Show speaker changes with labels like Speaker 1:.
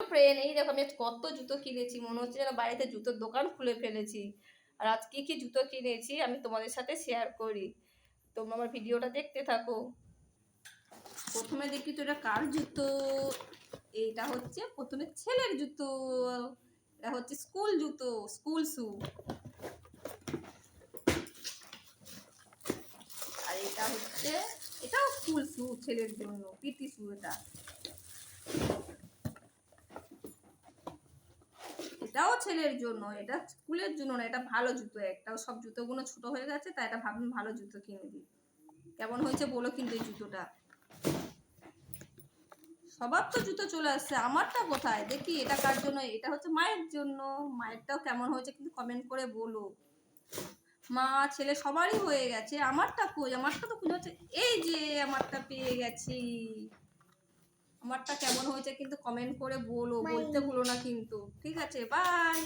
Speaker 1: Friend, এই দেখো আমি আজ কত জুতো কিনেছি, মনে হচ্ছে যেন বাড়িতে জুতোর দোকান খুলে ফেলেছি। আর আজ কি কি জুতো কিনেছি আমি তোমাদের সাথে শেয়ার করি, তোমরা আমার ভিডিওটা দেখতে থাকো। প্রথমে দেখি তো এটা কার জুতো। এইটা হচ্ছে প্রথমে ছেলের জুতো, এটা হচ্ছে স্কুল জুতো, স্কুল শু। আর এটা হচ্ছে, এটাও স্কুল শু, ছেলের জন্য পিটি শু। এটাও ছেলের জন্য, এটা স্কুলের জন্য না, এটা ভালো জুতো। একটাও সব জুতোগুলো ছোট হয়ে গেছে, তাই এটা ভাবলাম ভালো জুতো কিনে দিই। কেমন হয়েছে বলো কিন্তু এই জুতোটা। সবার তো জুতো চলে আসছে, আমারটা কোথায় দেখি। এটা কার জন্য? এটা হচ্ছে মায়ের জন্য। মায়েরটাও কেমন হয়েছে কিন্তু কমেন্ট করে বলো। মা ছেলে সবারই হয়ে গেছে, আমারটা কই? আমারটা তো খুঁজে হচ্ছে, এই যে আমারটা পেয়ে গেছি। আমারটা কেমন হয়েছে কিন্তু কমেন্ট করে বলো, বলতে ভুলো না কিন্তু। ঠিক আছে, বাই।